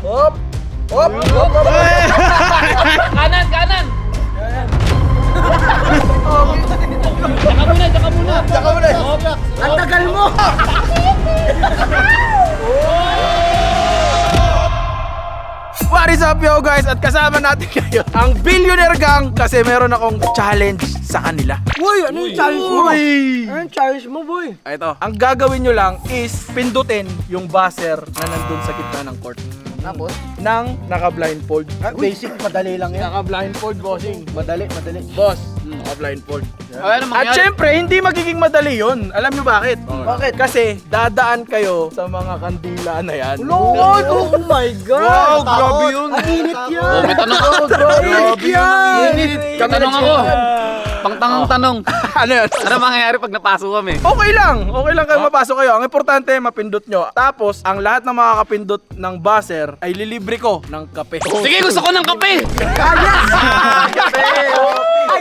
Hop! Hop! Hop! Hop! Kanan, kanan. Tsaka muna. Tsaka muna! Ang tagal mo! What is up yo guys? At kasama natin kayo ang Billionaire Gang kasi meron akong challenge sa kanila. Uy, ano yung challenge mo? Uy! Ano yung challenge mo, boy? Ito, ang gagawin nyo lang is pindutin yung buzzer na nandun sa gitna ng court. Tapos? Nang naka-blindfold. Basic, madali lang yan. Naka-blindfold, bossing. Madali. Boss, naka-blindfold. Ano At syempre, hindi magiging madali yun. Alam nyo bakit? Bakit? Kasi dadaan kayo sa mga kandila na yan. Lord! Oh my God! Wow, grabe yun. Ang init yan! Oh, may tanong ako. Grabe yan. Tanong ako. Pangtangang tanong. Ano yun? Ano mangyayari pag napasok kami? Okay lang kayo mapasok kayo. Ang importante, mapindot nyo. Tapos, ang lahat ng makakapindot ng buzzer ay lilibre ko ng kape. Sige, gusto ko ng kape.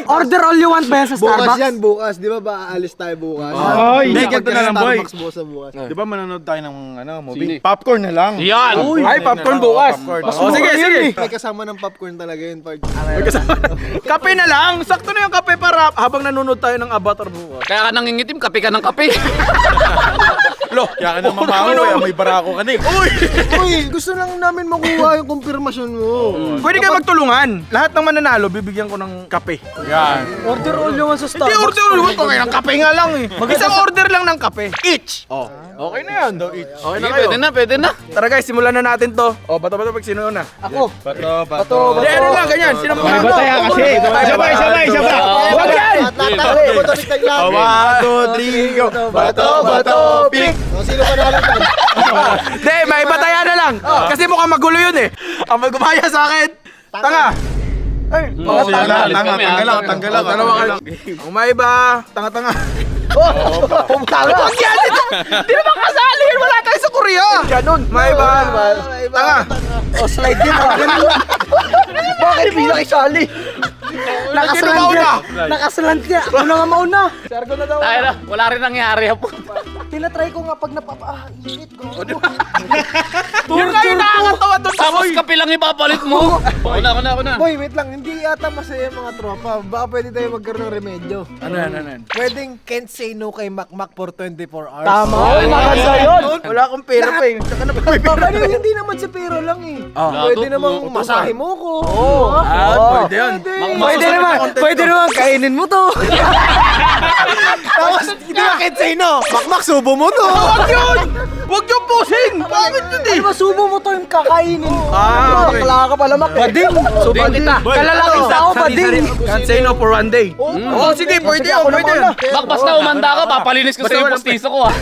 Order all you want ba yan sa Bukas Starbucks? yan, bukas. Di ba ba aalis tayo bukas? Ay, Hindi, ganito na lang, boy. Starbucks bukas. Di ba manonood tayo ng movie? Sine. Popcorn na lang. Yan. Ay, popcorn bukas. Popcorn. O, sige. May kasama ng popcorn talaga yun, Pag. Kape na lang. Sakto na yung kape para habang nanonood tayo ng Avatar bukas. Kaya ka nangingitim, kape ka ng kape. Lo, Kaya ka na mamahaw, may barako ka na eh. Uy, gusto lang namin makuha yung kumpirmasyon mo. pwede kayo magtulungan. Lahat ng mananalo, bibigyan ko ng kape. Yan. Order all you want sa Hindi Starbucks. order ko ngayon ng kape nga lang eh. Isang order lang ng kape. Each. Oh. Okay na yan. Okay na Sige, kayo. pwede na. Tara guys, simulan na natin to. Oh, bato pag sino na. Ako. Bato. Hindi, ano lang, ganyan. Sino mo? May bataya kasi. Sabay. Huwag yan! One, two, three, go. Bato, pick. Sino pa nalitan? Hindi, may bataya na lang. Kasi mukhang magulo yun eh. Ang magumaya sa akin. Tanga. Ay, Oh, Tanggal lang. tanggal lang. dalawa kayo. Ang may ba? Tanga-tanga. Tanga. Huwag yan! Hindi naman kasali. Wala tayo sa Korea. Ganun. May ba? Tanga. O, slide din. Bakit hindi nakisali? Sino mauna? Nakasalant ka. Ano nga mauna? Sargo na daw. Tayo na, wala rin nangyari po. Tinatry ko nga pag init ko. Yun nga yung nakakatawa doon. Tapos kape lang ipapalit mo. Ako na. Boy, wait lang. Hindi yata masaya yung mga tropa. Baka pwede tayo magkaroon ng remedyo. Ano yan? Pwedeng can't say no kay Makmak for 24 hours. Tama. Maganda yun. Wala akong pera pa eh. Tsaka na ba may pera? Ano, hindi naman sa pera lang eh. Ah. Pwede namang masahe mo ko. Pwede yun. Pwede naman kainin mo to. Tapos, hindi ba can't say no? Makmak, subo mo to. Huwag yun! Huwag yung posing! Bakit yun eh? Di ba subo mo to yung kakainin ko? Okay. Bakla ka pala, Mak. Bading. Subo kita. Kalalaki sa ako, bading. Can't say no for one day. Oo, sige, pwede yun. Pwede yun. Bak, basta umanda ka, papalinis ko sa yung postiso ko ah.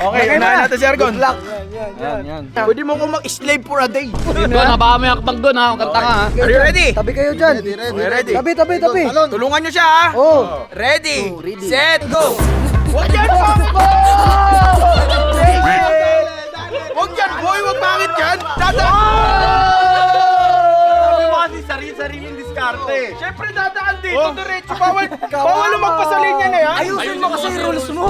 Okay, unahin natin si Argon. Yan. Pwede mo kong mag-slave for a day. Doon, baka may akbang doon ha, ang kanta ka ha. Are you ready? Tabi kayo dyan. Okay, ready? Tabi. Tulungan nyo siya ha. Oh. Ready, set, go! Huwag yan, Pampo! Huwag yan, boy! Huwag bakit yan? Sariling diskarte. Siyempre dadaan dito, diretso. Bawal lumagpas sa linya na yan. Ayusin mo kasi yung rules mo.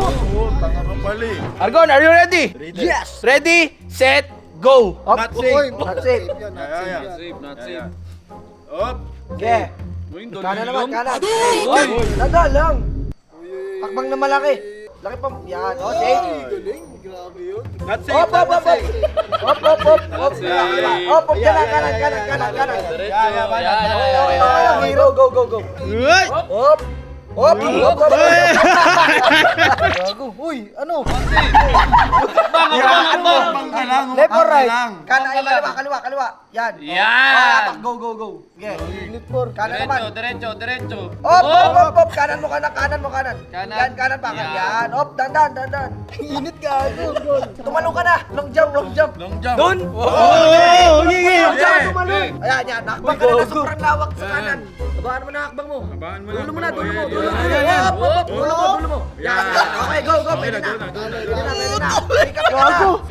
Tanga ka pala eh. Argon, are you ready? Yes. Ready, set, go! Not safe. That's it. Not safe. Up. Okay. Kanan naman, kanan. Uy, nada lang. Takbang na malaki. Laki pa. Yan. O, safe. Not safe. Hop. Hop. Hop, kanan. Okay, go. Hop. Gago. Uy, ano? Left or right? Kanan, kaliwa. Yan. Yan. Go. Okay. Unit 4. Kanan naman. Diretso. Hop. Kanan mo. Kanan. Kanan. Yan, kanan pa. Yan. Yan. Hop, dandan. Init gago. Tumalong ka na. Long jump. Doon. Long jump, tumalong. Ayan, yan. Nakbang ka na sobrang lawak sa kanan. Tabaan mo na hakbang mo. Dulo mo na. Hop. Dulo mo. Yan. Okay, go. Pwede na. Gago.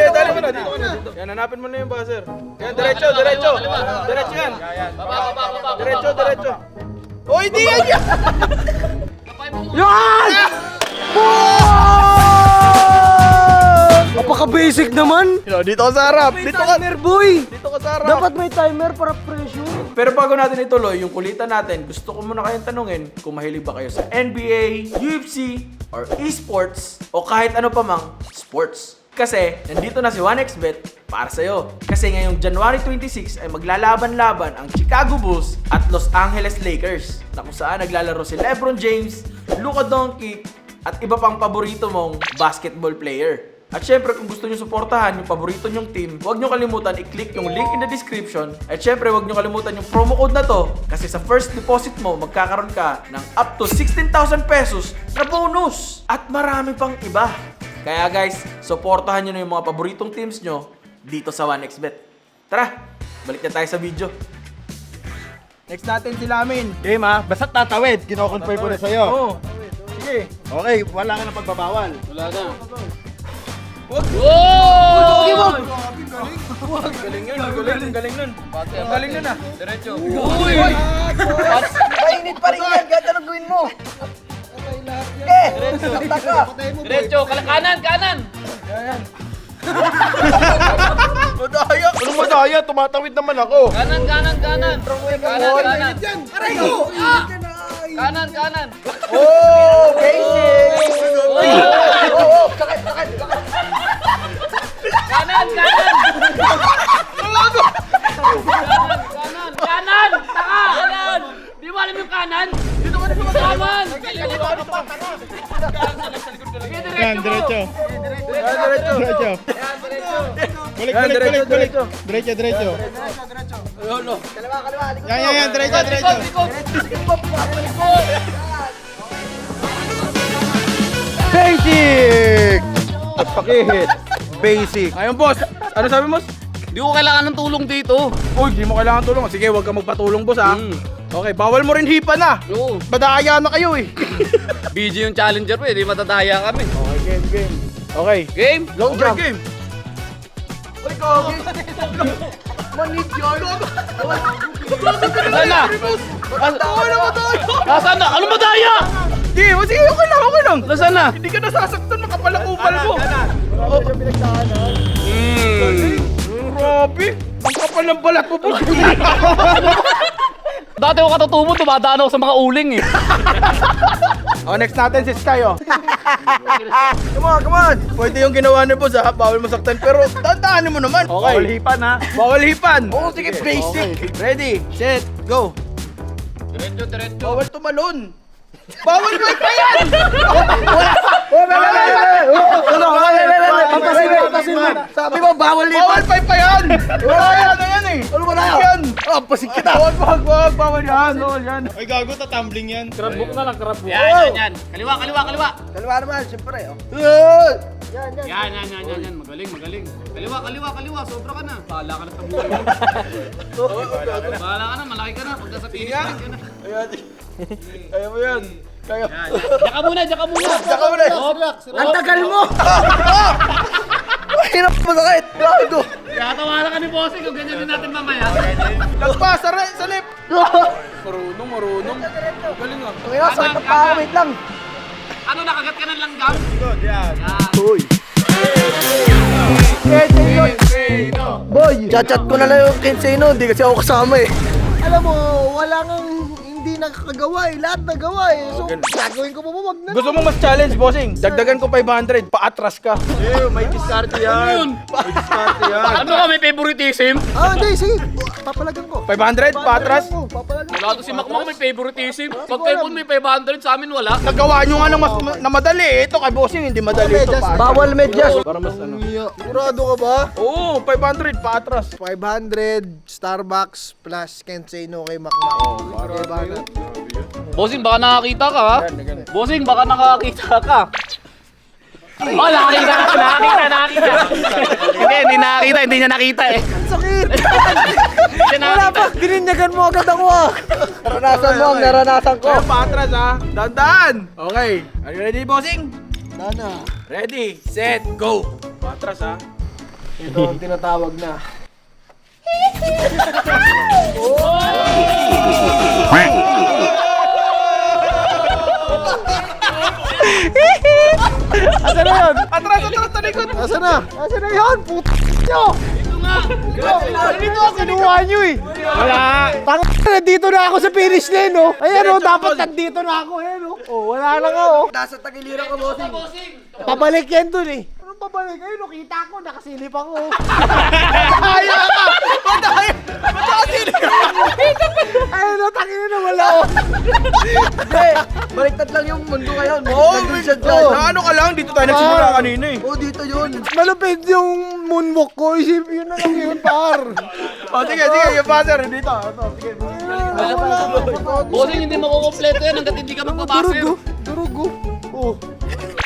Dali mo na, dito mo na. Yan, hanapin mo na yung buzzer. Yan, diretso. Diretso yan. Baba. Diretso. Oh, hindi yan! Yan! Napaka-basic naman. Dito ka sa harap. May timer, boy. Dito ka sa harap. Dapat may timer para pressure. Pero bago natin ituloy yung kulitan natin, gusto ko muna kayong tanungin kung mahilig ba kayo sa NBA, UFC, or esports, o kahit ano pa mang sports. Kasi nandito na si 1xBet para sa'yo. Kasi ngayong January 26 ay maglalaban-laban ang Chicago Bulls at Los Angeles Lakers, na kung saan naglalaro si LeBron James, Luka Doncic, at iba pang paborito mong basketball player. At syempre, kung gusto nyo suportahan yung paborito nyong team, huwag nyo kalimutan i-click yung link in the description. At syempre, huwag nyo kalimutan yung promo code na to, kasi sa first deposit mo, magkakaroon ka ng up to 16,000 pesos na bonus. At marami pang iba. Kaya guys, suportahan nyo na yung mga paboritong teams nyo dito sa 1xBet. Tara, balik na tayo sa video. Next natin si Lamin. Game ha, basta tatawid. Kino-confirm ko na sa'yo. Oo. Sige. Okay, wala ka na pagbabawal. Wala na. Wag. Wow! Galing yun, galing nun. Galing nun ah. Diretso. Uy! Mainit pa rin yan. Ganda nang gawin mo. Eh, sakta ka. Diretso. Kanan, kanan. Madaya. Anong madaya? Tumatawid naman ako. Kanan, kanan, kanan. Kanan, kanan. Aray ko. Kanan, kanan. Oh, basic. Oo, sakit, sakit, sakit. Kanan, kanan. Kanan, kanan. Taka. Kanan. Di mo alam yung kanan? Dito ka na sa kanan. Yan, diretso. Diretso. Diretso. Balik, Yan, balik, diretso, balik, balik. diretso. Diretso, diretso. Kaliwa, kaliwa. Likod Yan, mo. yan, yan. Diretso, diretso. Likod. Basic! At pakihit. Basic. Ayun boss. Ano sabi mo? Di ko kailangan ng tulong dito. Uy, di mo kailangan tulong. Sige, huwag ka magpatulong boss ha. Okay, bawal mo rin hipa na. Oo. Madaya na kayo eh. BG yung challenger mo eh. Di matadaya kami. Okay, game. Okay. Game? Long jump. Game. Uy, Kogi. Manit yun. Nasaan na? Nasaan na? Ano madaya? Sige, sige, okay lang, okay lang. Nasaan na? Hindi ka nasasaktan, makapal ang kupal mo. Grabe. Ang kapal ng balat mo po. Dati ko katutubo, dumadaan ako sa mga uling eh. Next natin si Sky oh. Come on, come on. Pwede yung ginawa ni boss ha, bawal masaktan pero tandaanin mo naman. Okay. Bawal hipan ha. Bawal hipan. Oo, sige, basic. Ready, set, go. Diretso, diretso. Bawal tumalon. Bawal mo pa yan! Sabi mo, bawal Bawal pa yan! Wala yan, ano yan eh! Ano ba na Yan! pasig kita. Wag, bawal yan, bawal yan. Ay, gago, tatumbling yan. Crabbook na lang, crabbook. Yan, yan, yan. Kaliwa, kaliwa, kaliwa. Kaliwa naman, siyempre. Oh. Yan, yan. Yan, yan, yan, yan, yan. Magaling, magaling. Kaliwa, kaliwa, kaliwa. Sobra ka na. Bahala ka na sa buhay mo. Bahala ka na, malaki ka na. Pag nasa finish line ka na. Ayan. Ayaw mo yan. Kaya. Diyan ka muna, diyan ka muna. Diyan ka muna. Ang tagal mo! Hirap masakit! Gago! Tatawanan ka ni Bossing kung ganyan din natin mamaya. Lagpas, sa lip. Marunong. Galing ah. Ang ina, sakit ang paa, wait lang. Ano, nakagat ka ng langgam? Good, yan. Uy! Boy! Chat-chat ko na lang yung Kinseno, hindi kasi ako kasama eh. Alam mo, wala nang hindi nakakagawa eh. Lahat nagawa eh. So, gagawin ko pa ba? Wag na. Gusto mo mas challenge, bossing? Dagdagan ko 500, paatras ka. May diskarte yan. May diskarte yan. Ano ka, may favoritism? Hindi, sige. Papalagan ko. 500, paatras. Papalagan ko. Wala to si Makmak, may favoritism. Pag typhoon may 500, sa amin wala. Nagawa nyo nga ng mas na madali. Ito kay bossing, hindi madali ito. Paatras. Bawal medyas. Para mas ano. Sigurado ka ba? Oo, 500, paatras. 500 Starbucks plus Kenseno kay Makmak. Bossing, baka nakakita ka ha? Bossing, baka nakakita ka. Oh, nakakita. Hindi nakakita, hindi niya nakita eh. Sakit! Hindi niya Wala nakita. pa! Gininyagan mo agad ako ah! Naranasan mo ang naranasan ko. Kaya paatras ha. Dandan. Okay. Are you ready, bossing? Dana. Ready, set, go. Paatras ha. Ito ang tinatawag na. Asa na yun? Atras, talikod! Asa na? Asa na yun? Puto nyo! Dito ako, Kinuha nyo eh! Wala! Nandito na ako sa finish lane, oh! Ayan, oh! Dapat nandito na ako, ayan, oh! Oh, wala na nga, oh! Nasa tagiliran ka, bossing. Pabalik yan dun eh! Anong pabalik? Ayun, oh! Kita ko, nakasilip ako, oh! Ayun, oh! Tangin na wala, oh! Hindi, baliktad lang yung mundo ngayon. Nandun siya dyan. Na ano ka lang, dito tayo nagsimula kanina eh. Oh, dito yun. Malupit yung moonwalk ko, isip yun na lang yun, par! O sige, yung passer, dito. Ito, sige. Bossing, hindi makukompleto yan hanggat hindi ka magpapasir. Durog, oh!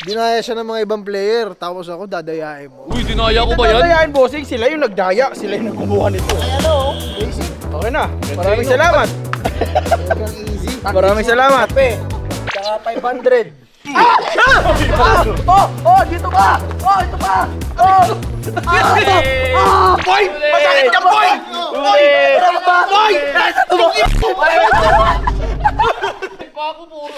Dinaya siya ng mga ibang player, tapos ako dadayain mo. Uy, dinaya ko ba yan? Kaya bossing, sila yung nagdaya, sila yung nagkumuha nito. Ano? Basic. Okay na, maraming salamat. Talagang easy. Maraming salamat. Tsaka 500. Oh, dito ka! Oh, ito pa! Oh! Boy! Masakit ka, boy! Boy! Boy! Pa ako puro.